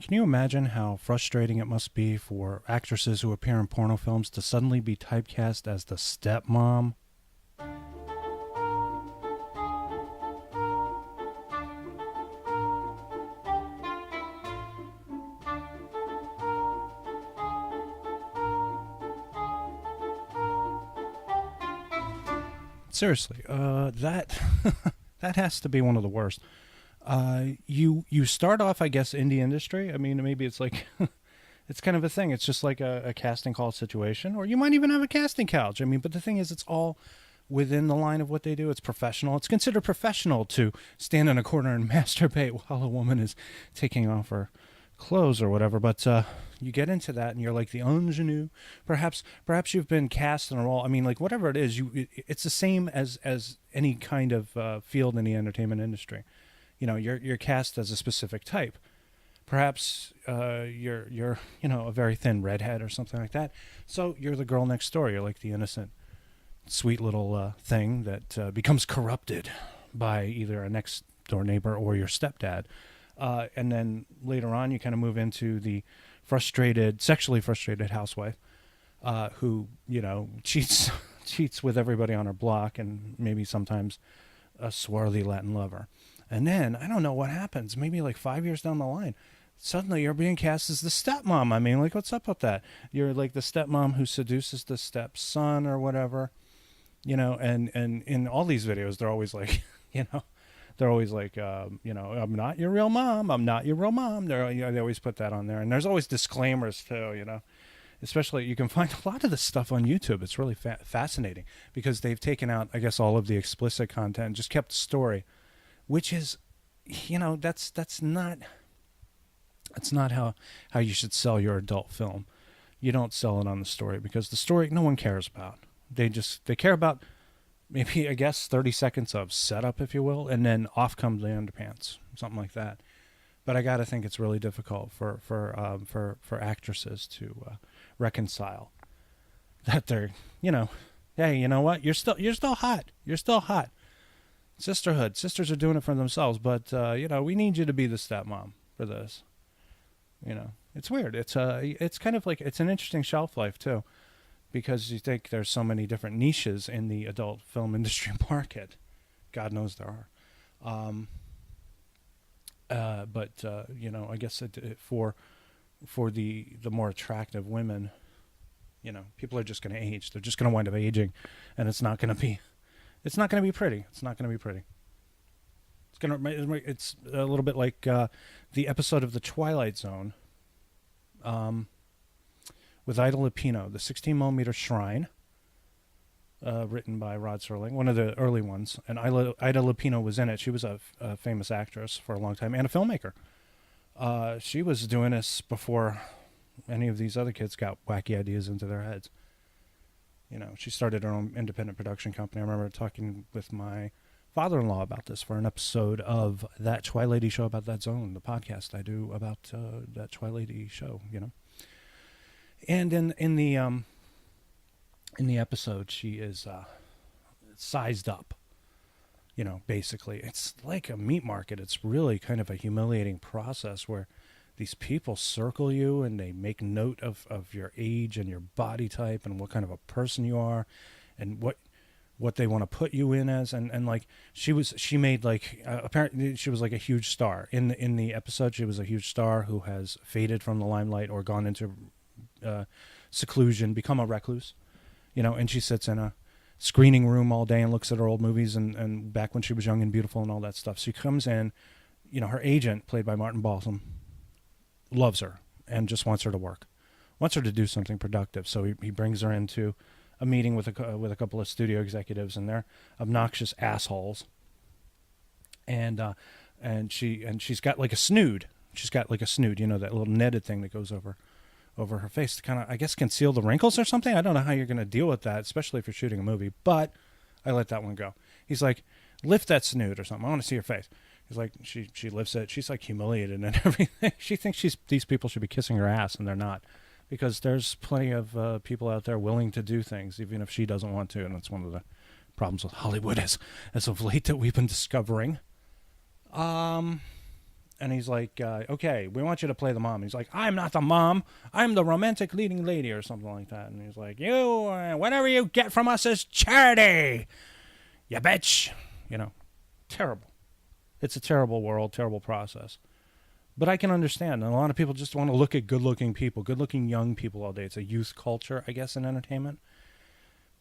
Can you imagine how frustrating it must be for actresses who appear in porno films to suddenly be typecast as the stepmom? Seriously, that that has to be one of the worst. You start off, I guess, indie industry. I mean, maybe it's like it's kind of a thing. It's just like a casting call situation, or you might even have a casting couch. I mean, but the thing is, it's all within the line of what they do. It's professional. It's considered professional to stand in a corner and masturbate while a woman is taking off her clothes or whatever. But you get into that, and you're like the ingenue. Perhaps you've been cast in a role. I mean, like whatever it is, it's the same as any kind of field in the entertainment industry. You know, you're cast as a specific type. Perhaps you're a very thin redhead or something like that. So you're the girl next door. You're like the innocent, sweet little thing that becomes corrupted by either a next door neighbor or your stepdad. And then later on, you kind of move into the sexually frustrated housewife who cheats with everybody on her block, and maybe sometimes a swarthy Latin lover. And then I don't know what happens. Maybe like 5 years down the line, suddenly you're being cast as the stepmom. I mean, like, what's up with that? You're like the stepmom who seduces the stepson or whatever, and in all these videos, they're always like, they're always like, I'm not your real mom. I'm not your real mom. They always put that on there. And there's always disclaimers too, especially you can find a lot of this stuff on YouTube. It's really fascinating because they've taken out, I guess, all of the explicit content and just kept the story, which is, that's not how you should sell your adult film. You don't sell it on the story, because the story no one cares about. They care about maybe, I guess, 30 seconds of setup, if you will, and then off come the underpants, something like that. But I got to think it's really difficult for actresses to reconcile that they're, hey, you know what? You're still hot. You're still hot. Sisterhood. Sisters are doing it for themselves, but we need you to be the stepmom for this. It's weird. It's kind of like, it's an interesting shelf life too, because you think there's so many different niches in the adult film industry market. God knows there are. I guess for the more attractive women, people are just going to age. They're just going to wind up aging, and it's not going to be pretty. It's not going to be pretty. It's a little bit like the episode of The Twilight Zone with Ida Lupino, the 16mm Shrine, written by Rod Serling, one of the early ones. And Ida Lupino was in it. She was a famous actress for a long time and a filmmaker. She was doing this before any of these other kids got wacky ideas into their heads. She started her own independent production company. I remember talking with my father-in-law about this for an episode of That Twilighty Show About That Zone, the podcast I do about that Twilighty show, And in the episode, she is sized up. Basically, it's like a meat market. It's really kind of a humiliating process where these people circle you and they make note of your age and your body type and what kind of a person you are and what they want to put you in as. And like she made like apparently she was like a huge star in the episode. She was a huge star who has faded from the limelight or gone into seclusion, become a recluse, and she sits in a screening room all day and looks at her old movies and back when she was young and beautiful and all that stuff. So she comes in, her agent, played by Martin Balsam, loves her and just wants her to work, wants her to do something productive. So he brings her into a meeting with a couple of studio executives, and they're obnoxious assholes. And she's got like a snood. She's got like a snood, that little netted thing that goes over her face to kind of, I guess, conceal the wrinkles or something. I don't know how you're going to deal with that, especially if you're shooting a movie, but I let that one go. He's like, lift that snood or something. I want to see your face. He's like, she lifts it. She's like humiliated and everything. She thinks these people should be kissing her ass, and they're not, because there's plenty of people out there willing to do things, even if she doesn't want to. And that's one of the problems with Hollywood as of late that we've been discovering. And And he's like, okay, we want you to play the mom. He's like, I'm not the mom. I'm the romantic leading lady or something like that. And he's like, whatever you get from us is charity, you bitch. Terrible. It's a terrible world, terrible process. But I can understand. And a lot of people just want to look at good-looking people, good-looking young people all day. It's a youth culture, I guess, in entertainment.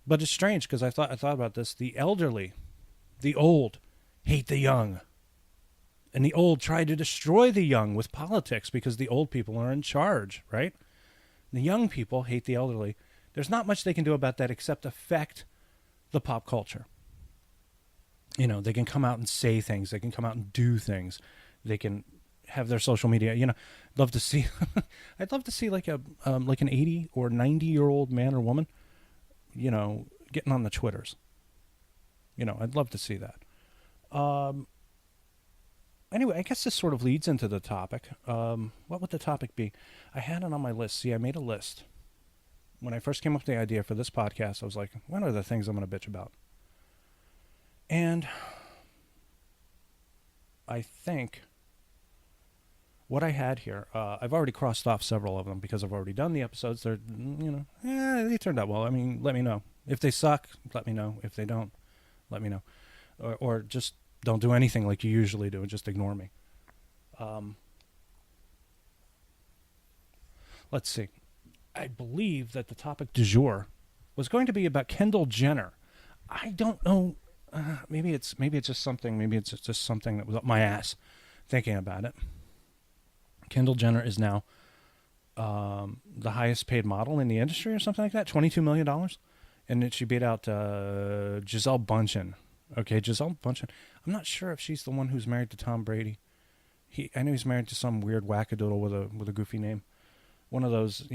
But it's strange because I thought about this. The elderly, the old, hate the young. And the old try to destroy the young with politics because the old people are in charge, right? The young people hate the elderly. There's not much they can do about that except affect the pop culture. They can come out and say things. They can come out and do things. They can have their social media. Love to see. I'd love to see like an 80 or 90-year-old man or woman, getting on the Twitters. I'd love to see that. Anyway, I guess this sort of leads into the topic. What would the topic be? I had it on my list. See, I made a list. When I first came up with the idea for this podcast, I was like, what are the things I'm going to bitch about? And I think what I had here, I've already crossed off several of them because I've already done the episodes. They're, they turned out well. I mean, let me know. If they suck, let me know. If they don't, let me know. Or just don't do anything like you usually do and just ignore me. Let's see. I believe that the topic du jour was going to be about Kendall Jenner. I don't know. Maybe it's just something. Maybe it's just something that was up my ass thinking about it. Kendall Jenner is now the highest paid model in the industry or something like that. $22 million. And then she beat out Gisele Bundchen. Okay, Gisele Bundchen. I'm not sure if she's the one who's married to Tom Brady. I know he's married to some weird wackadoodle with a goofy name. One of those,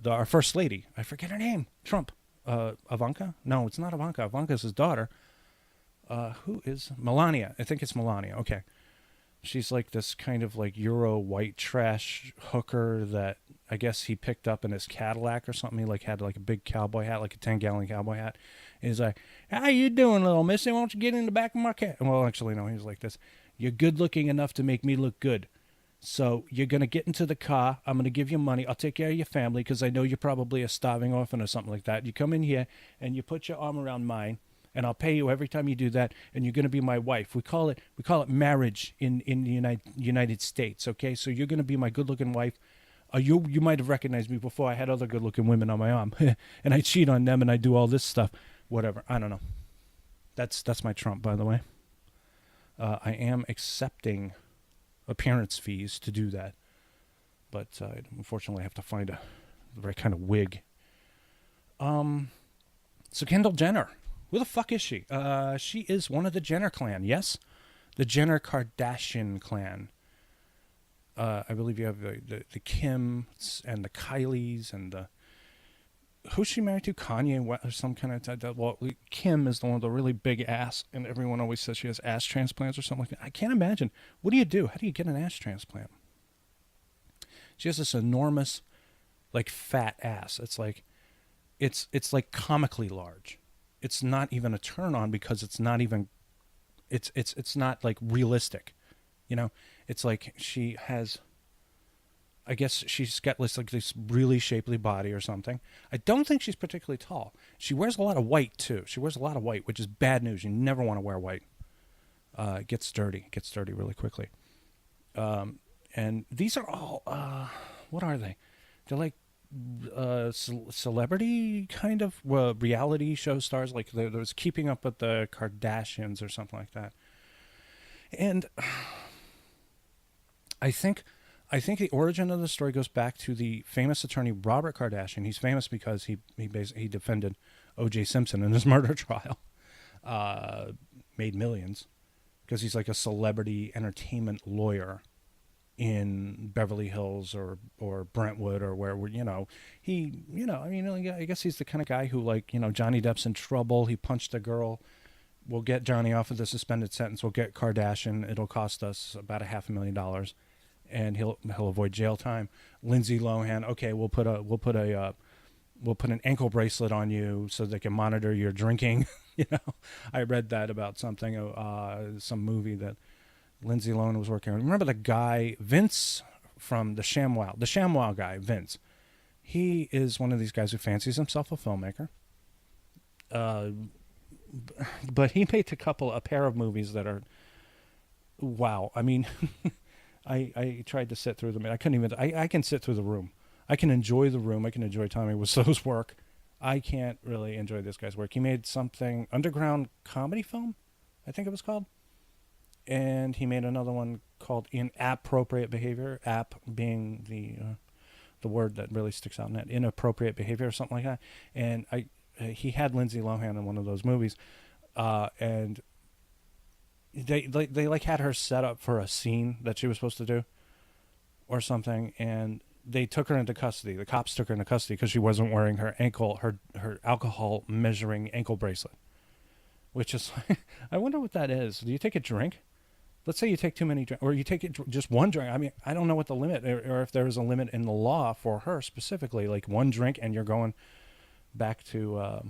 our first lady. I forget her name. Trump. Ivanka? No, it's not Ivanka. Ivanka's his daughter. Who is Melania? I think it's Melania. Okay. She's like this kind of like Euro white trash hooker that I guess he picked up in his Cadillac or something. He had like a big cowboy hat, like a 10-gallon cowboy hat. And he's like, how you doing, little missy? Why don't you get in the back of my car? Well, actually, no, he was like this. You're good looking enough to make me look good. So you're going to get into the car. I'm going to give you money. I'll take care of your family because I know you're probably a starving orphan or something like that. You come in here and you put your arm around mine. And I'll pay you every time you do that, and you're going to be my wife. We call it marriage in the United States. Okay, so you're going to be my good-looking wife. You might have recognized me before. I had other good-looking women on my arm, and I cheat on them, and I do all this stuff. Whatever. I don't know. That's my Trump, by the way. I am accepting appearance fees to do that, but unfortunately, I have to find the right kind of wig. So Kendall Jenner. Who the fuck is she? She is one of the Jenner clan, yes? The Jenner Kardashian clan. I believe you have the Kims and the Kylies and the... Who's she married to? Kanye or some kind of... Well, Kim is the one with the really big ass, and everyone always says she has ass transplants or something like that. I can't imagine. What do you do? How do you get an ass transplant? She has this enormous, fat ass. It's like comically large. It's not even a turn on because it's not even, it's not realistic, It's like she has, I guess she's got this really shapely body or something. I don't think she's particularly tall. She wears a lot of white too. She wears a lot of white, which is bad news. You never want to wear white. It gets dirty. It gets dirty really quickly. And these are all, what are they? They're celebrity kind of reality show stars, there was Keeping Up with the Kardashians or something like that. And I think the origin of the story goes back to the famous attorney Robert Kardashian. He's famous because he defended O.J. Simpson in his murder trial, made millions because he's like a celebrity entertainment lawyer in Beverly Hills or Brentwood or where I guess he's the kind of guy who Johnny Depp's in trouble. He punched a girl. We'll get Johnny off of the suspended sentence. We'll get Kardashian. It'll cost us about $500,000, and he'll avoid jail time. Lindsay Lohan. Okay, we'll put a will put an ankle bracelet on you so they can monitor your drinking. I read that about something, some movie that Lindsay Lohan was working on. Remember the guy, Vince from the ShamWow guy, Vince. He is one of these guys who fancies himself a filmmaker. But he made a pair of movies that are, wow. I mean, I tried to sit through them. I couldn't even, I can sit through The Room. I can enjoy The Room. I can enjoy Tommy Wiseau's work. I can't really enjoy this guy's work. He made something, underground comedy film, I think it was called. And he made another one called Inappropriate Behavior, app being the word that really sticks out in that, inappropriate behavior or something like that. And he had Lindsay Lohan in one of those movies, and they like had her set up for a scene that she was supposed to do or something, and they took her into custody. The cops took her into custody because she wasn't wearing her alcohol measuring ankle bracelet, which is I wonder what that is. Do you take a drink? Let's say you take too many drinks, or you take just one drink. I mean, I don't know what the limit, or if there is a limit in the law for her specifically, like one drink and you're going back to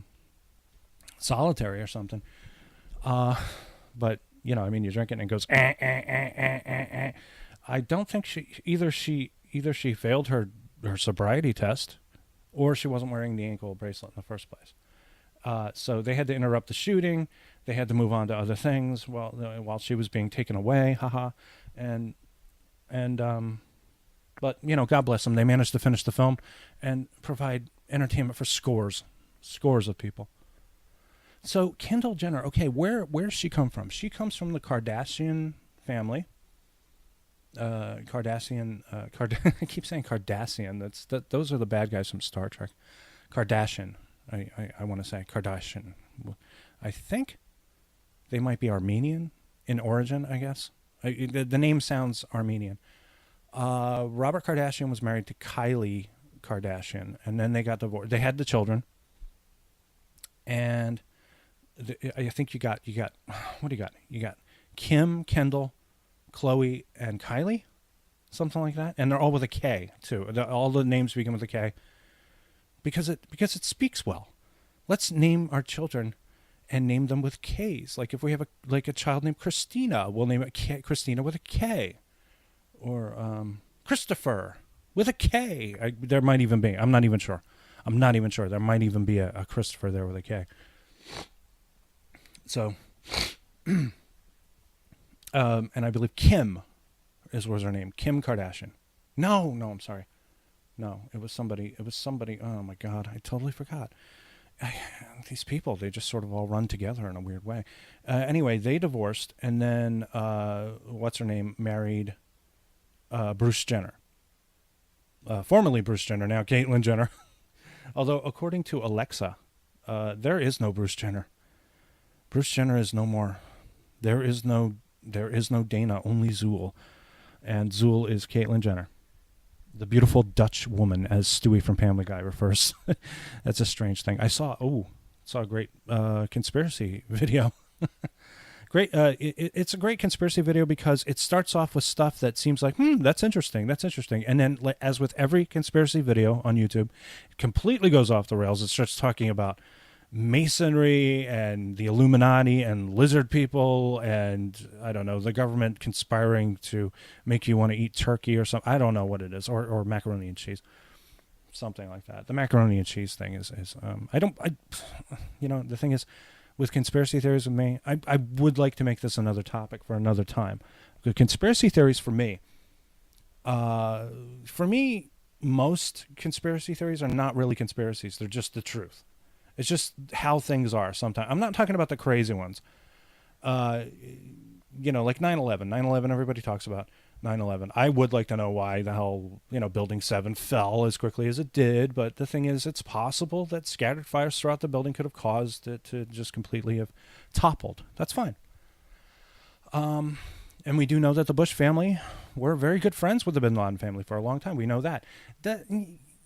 solitary or something. But I mean, you drink it and it goes. I don't think she failed her sobriety test, or she wasn't wearing the ankle bracelet in the first place. So they had to interrupt the shooting. They had to move on to other things while she was being taken away. Haha. But God bless them. They managed to finish the film and provide entertainment for scores of people. So Kendall Jenner, okay, where's she come from? She comes from the Kardashian family. I keep saying Kardashian. Those are the bad guys from Star Trek. Kardashian. I want to say Kardashian. I think they might be Armenian in origin, I guess. The name sounds Armenian. Robert Kardashian was married to Kylie Kardashian, and then they got divorced. They had the children, and I think you got what do you got? You got Kim, Kendall, Chloe, and Kylie, something like that, and they're all with a K too. All the names begin with a K because it speaks well. Let's name our children and name them with K's. Like if we have a child named Christina, we'll name it Christina with a K, or Christopher with a K. There might even be. I'm not even sure. There might even be a Christopher there with a K. So, and I believe Kim was her name. Kim Kardashian. No, I'm sorry. No, it was somebody. Oh my God, I totally forgot. These people, they just sort of all run together in a weird way. Anyway, they divorced, and then what's her name married Bruce Jenner. Formerly Bruce Jenner, now Caitlyn Jenner. Although, according to Alexa, there is no Bruce Jenner. Bruce Jenner is no more. There is no Dana, only Zool. And Zool is Caitlyn Jenner. The beautiful Dutch woman, as Stewie from Family Guy refers. That's a strange thing. I saw a great conspiracy video. Great. It's a great conspiracy video because it starts off with stuff that seems like, that's interesting. And then, as with every conspiracy video on YouTube, it completely goes off the rails. It starts talking about Masonry and the Illuminati and lizard people and I don't know, the government conspiring to make you want to eat turkey or something. I don't know what it is, or macaroni and cheese, something like that. The macaroni and cheese thing is the thing is with conspiracy theories with me, I would like to make this another topic for another time. The conspiracy theories for me, most conspiracy theories are not really conspiracies. They're just the truth. It's just how things are sometimes. I'm not talking about the crazy ones. Like 9/11. 9/11, everybody talks about 9/11. I would like to know why the hell, Building 7 fell as quickly as it did. But the thing is, it's possible that scattered fires throughout the building could have caused it to just completely have toppled. That's fine. And we do know that the Bush family were very good friends with the Bin Laden family for a long time. We know that.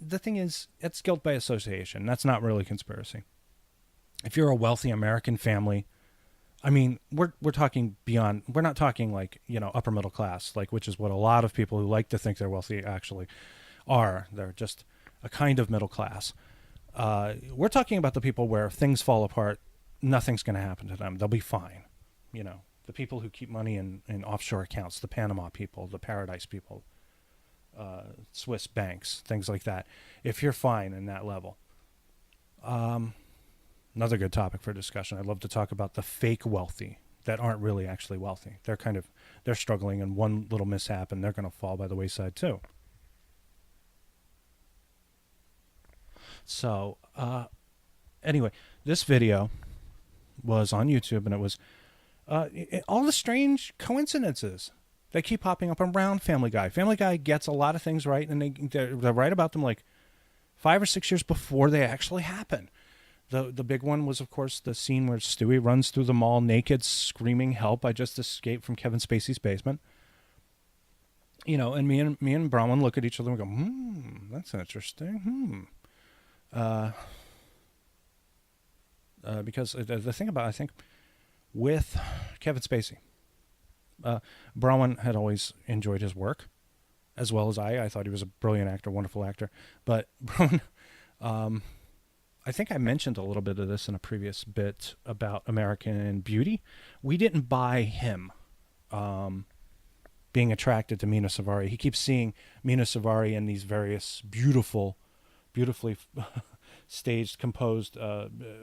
The thing is, it's guilt by association. That's not really conspiracy. If you're a wealthy American family, I mean, we're talking beyond. We're not talking like upper middle class, which is what a lot of people who like to think they're wealthy actually are. They're just a kind of middle class. We're talking about the people where if things fall apart, nothing's going to happen to them. They'll be fine. You know, the people who keep money in offshore accounts, the Panama people, the Paradise people, Swiss banks, things like that. If you're fine in that level. Another good topic for discussion. I'd love to talk about the fake wealthy that aren't really actually wealthy. They're struggling, and one little mishap and they're going to fall by the wayside too. So, anyway, this video was on YouTube, and it was all the strange coincidences that keep popping up around Family Guy. Family Guy gets a lot of things right, and they're right about them like 5 or 6 years before they actually happen. The big one was, of course, the scene where Stewie runs through the mall naked, screaming, "Help, I just escaped from Kevin Spacey's basement." You know, and me and Bronwyn look at each other and go, that's interesting. Because the thing about, I think, with Kevin Spacey, Bronwyn had always enjoyed his work, as well as I. I thought he was a brilliant actor, wonderful actor. But Bronwyn, I think I mentioned a little bit of this in a previous bit about American Beauty. We didn't buy him being attracted to Mina Suvari. He keeps seeing Mina Suvari in these various beautifully staged, composed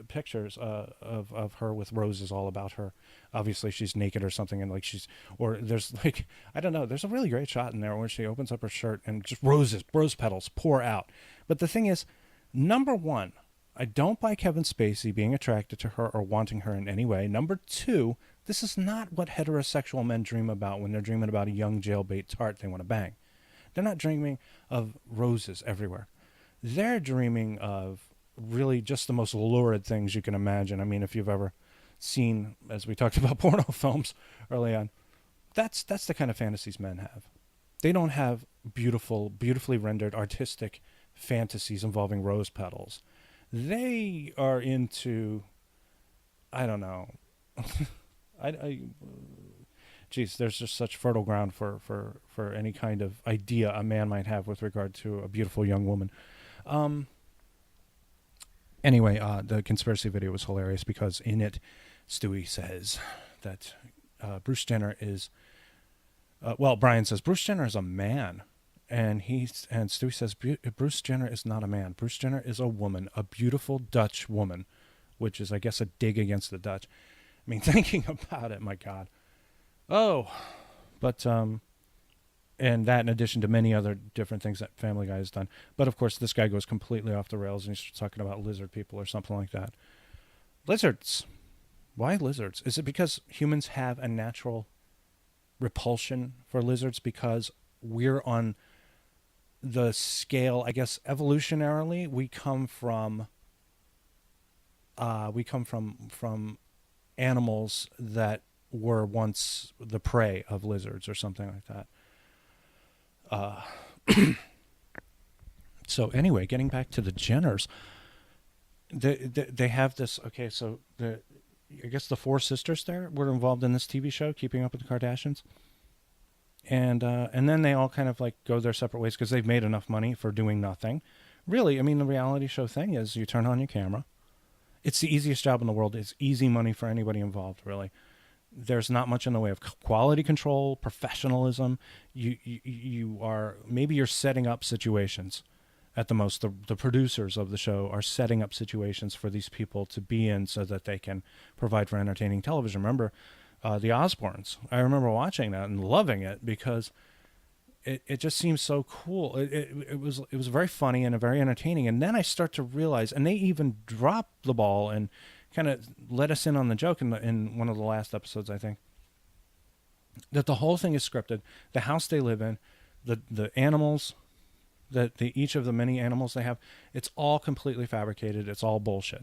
pictures of her with roses all about her. Obviously, she's naked or something, and there's like, I don't know, there's a really great shot in there where she opens up her shirt and just rose petals pour out. But the thing is, number one, I don't buy Kevin Spacey being attracted to her or wanting her in any way. Number two, this is not what heterosexual men dream about when they're dreaming about a young jailbait tart they want to bang. They're not dreaming of roses everywhere. They're dreaming of really just the most lurid things you can imagine. I mean, if you've ever seen, as we talked about, porno films early on, that's the kind of fantasies men have. They don't have beautifully rendered artistic fantasies involving rose petals. They are into, I don't know. Geez, there's just such fertile ground for any kind of idea a man might have with regard to a beautiful young woman. Anyway, the conspiracy video was hilarious because in it, Stewie says that Bruce Jenner is, Brian says Bruce Jenner is a man. And Stewie says Bruce Jenner is not a man. Bruce Jenner is a woman, a beautiful Dutch woman, which is, I guess, a dig against the Dutch. I mean, thinking about it, my God. Oh, but and that in addition to many other different things that Family Guy has done. But of course, this guy goes completely off the rails and he starts talking about lizard people or something like that. Lizards. Why lizards? Is it because humans have a natural repulsion for lizards because we're on the scale, I guess, evolutionarily, we come from animals that were once the prey of lizards or something like that. So anyway, getting back to the Jenners, they have this. Okay, so I guess the 4 sisters there were involved in this TV show, Keeping Up with the Kardashians. And then they all kind of like go their separate ways because they've made enough money for doing nothing. Really, I mean, the reality show thing is you turn on your camera. It's the easiest job in the world. It's easy money for anybody involved, really. There's not much in the way of quality control, professionalism. You're setting up situations at the most. The producers of the show are setting up situations for these people to be in so that they can provide for entertaining television. Remember, the Osbournes. I remember watching that and loving it because it just seems so cool. It was very funny and very entertaining. And then I start to realize, and they even dropped the ball and kind of let us in on the joke in one of the last episodes, I think, that the whole thing is scripted. The house they live in, the animals, each of the many animals they have, it's all completely fabricated. It's all bullshit.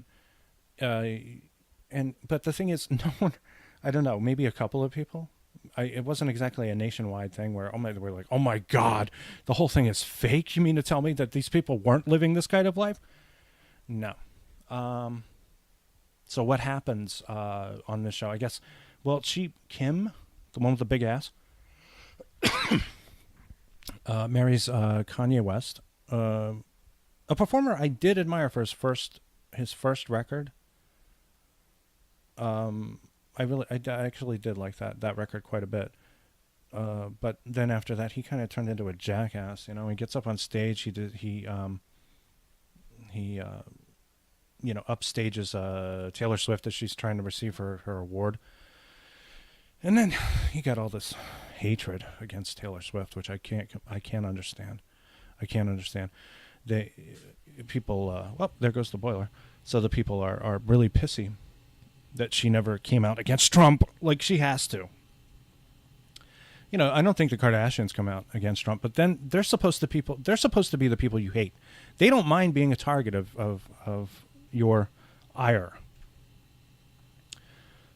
But the thing is, no one, I don't know, maybe a couple of people. It wasn't exactly a nationwide thing where we're like, oh my God, the whole thing is fake. You mean to tell me that these people weren't living this kind of life? No. So what happens on this show? I guess, well, Kim, the one with the big ass, marries Kanye West. A performer I did admire for his first record. I actually did like that record quite a bit. But then after that, he kind of turned into a jackass. You know, he gets up on stage. He upstages Taylor Swift as she's trying to receive her award. And then he got all this hatred against Taylor Swift, which I can't understand. I can't understand. Well, there goes the boiler. So the people are really pissy that she never came out against Trump like she has to. You know, I don't think the Kardashians come out against Trump, but then they're supposed to be the people you hate. They don't mind being a target of your ire.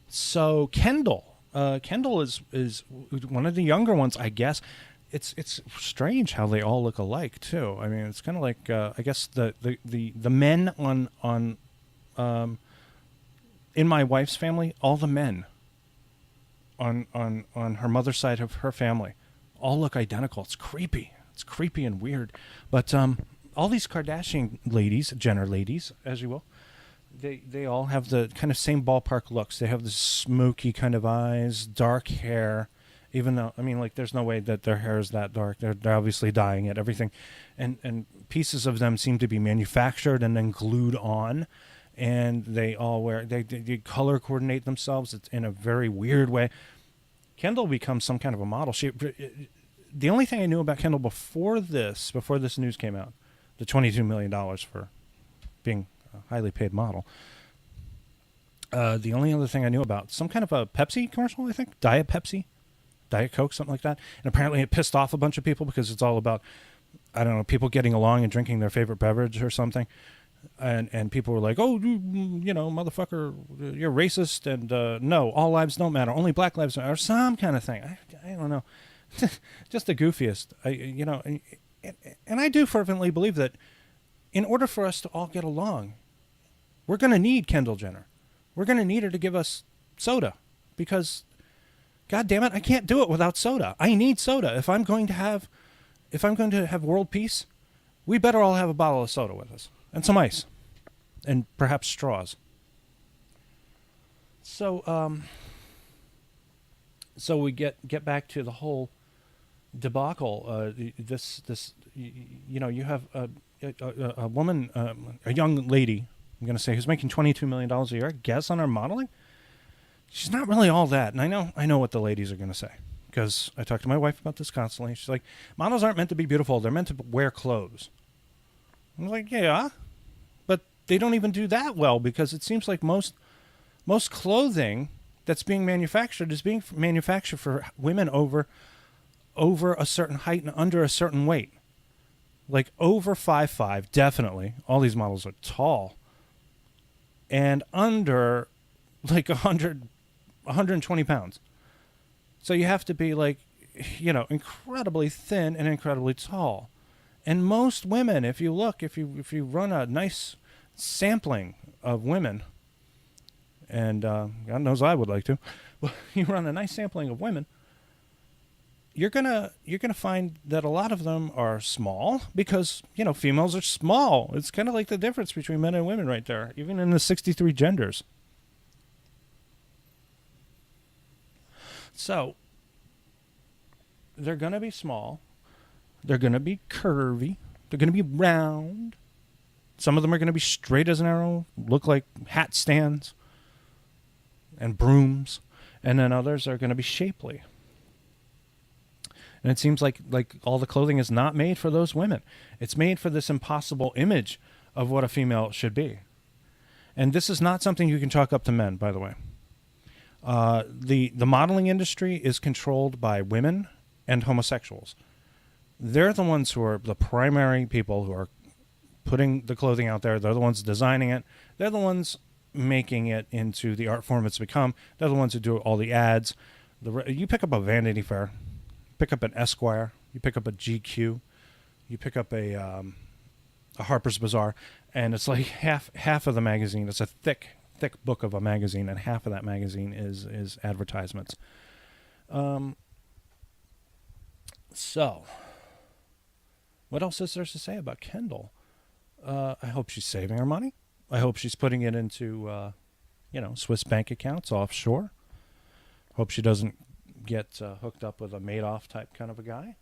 So Kendall is one of the younger ones, I guess. It's strange how they all look alike too. I mean, it's kind of like I guess the men on in my wife's family, all the men on her mother's side of her family all look identical. It's creepy. It's creepy and weird. But all these Kardashian ladies, Jenner ladies, as you will, they all have the kind of same ballpark looks. They have the smoky kind of eyes, dark hair. Even though, I mean, like, there's no way that their hair is that dark. They're obviously dyeing it, everything. And pieces of them seem to be manufactured and then glued on. And they all they color coordinate themselves. It's in a very weird way. Kendall becomes some kind of a model. The only thing I knew about Kendall before this news came out, the $22 million for being a highly paid model. The only other thing I knew about, some kind of a Pepsi commercial, I think, Diet Pepsi. Diet Coke, something like that. And apparently it pissed off a bunch of people because it's all about, I don't know, people getting along and drinking their favorite beverage or something. And people were like, oh, you know, motherfucker, you're racist. And no, all lives don't matter. Only black lives matter. Or some kind of thing. I don't know. Just the goofiest. And I do fervently believe that in order for us to all get along, we're going to need Kendall Jenner. We're going to need her to give us soda because, God damn it, I can't do it without soda. I need soda. If I'm going to have world peace, we better all have a bottle of soda with us and some ice and perhaps straws. So we get back to the whole debacle. You have a woman, a young lady, I'm going to say, who's making $22 million a year, I guess, on her modeling. She's not really all that. And I know what the ladies are going to say, because I talk to my wife about this constantly. She's like, models aren't meant to be beautiful. They're meant to wear clothes. I'm like, yeah, but they don't even do that well, because it seems like most clothing that's being manufactured is being manufactured for women over a certain height and under a certain weight. Like over 5'5", definitely. All these models are tall. And under like 120 pounds. So you have to be like, you know, incredibly thin and incredibly tall. And most women, if you run a nice sampling of women, and God knows I would like to, but you run a nice sampling of women, you're gonna find that a lot of them are small, because, you know, females are small. It's kind of like the difference between men and women right there, even in the 63 genders. So they're going to be small. They're going to be curvy. They're going to be round. Some of them are going to be straight as an arrow, look like hat stands and brooms. And then others are going to be shapely. And it seems like all the clothing is not made for those women. It's made for this impossible image of what a female should be. And this is not something you can chalk up to men, by the way. The modeling industry is controlled by women and homosexuals. They're the ones who are the primary people who are putting the clothing out there. They're the ones designing it. They're the ones making it into the art form it's become. They're the ones who do all the ads. You pick up a Vanity Fair, pick up an Esquire, you pick up a GQ, you pick up a Harper's Bazaar, and it's like half of the magazine. It's a thick book of a magazine, and half of that magazine is advertisements. So, what else is there to say about Kendall? I hope she's saving her money. I hope she's putting it into, Swiss bank accounts offshore. Hope she doesn't get hooked up with a Madoff type kind of a guy.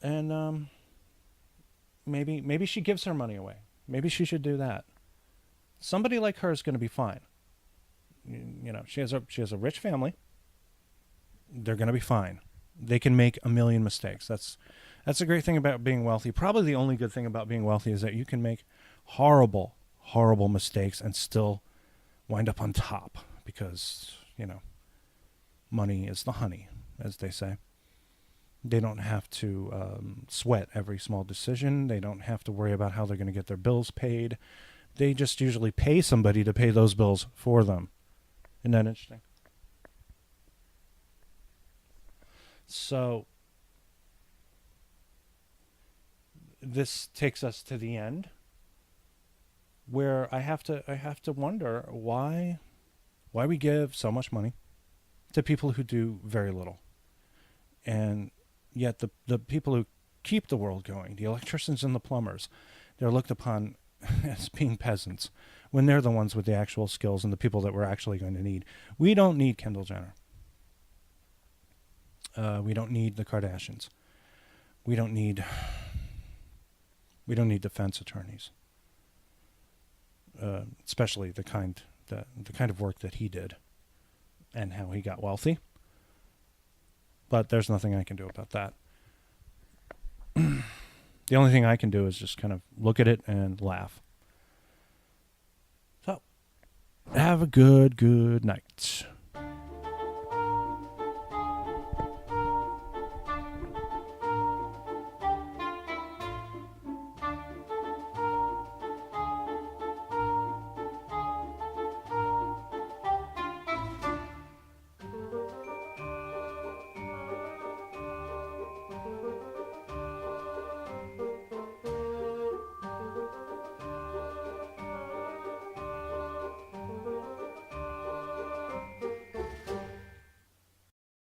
And maybe she gives her money away. Maybe she should do that. Somebody like her is going to be fine. She has a rich family. They're going to be fine. They can make a million mistakes. That's a great thing about being wealthy. Probably the only good thing about being wealthy is that you can make horrible, horrible mistakes and still wind up on top because, money is the honey, as they say. They don't have to sweat every small decision. They don't have to worry about how they're going to get their bills paid. They just usually pay somebody to pay those bills for them. Isn't that interesting? So this takes us to the end, where I have to wonder why we give so much money to people who do very little, and yet the people who keep the world going, the electricians and the plumbers, they're looked upon as being peasants when they're the ones with the actual skills and the people that we're actually going to need. We don't need Kendall Jenner. We don't need the Kardashians. We don't need defense attorneys, especially the kind of work that he did and how he got wealthy. But there's nothing I can do about that. The only thing I can do is just kind of look at it and laugh. So, have a good night.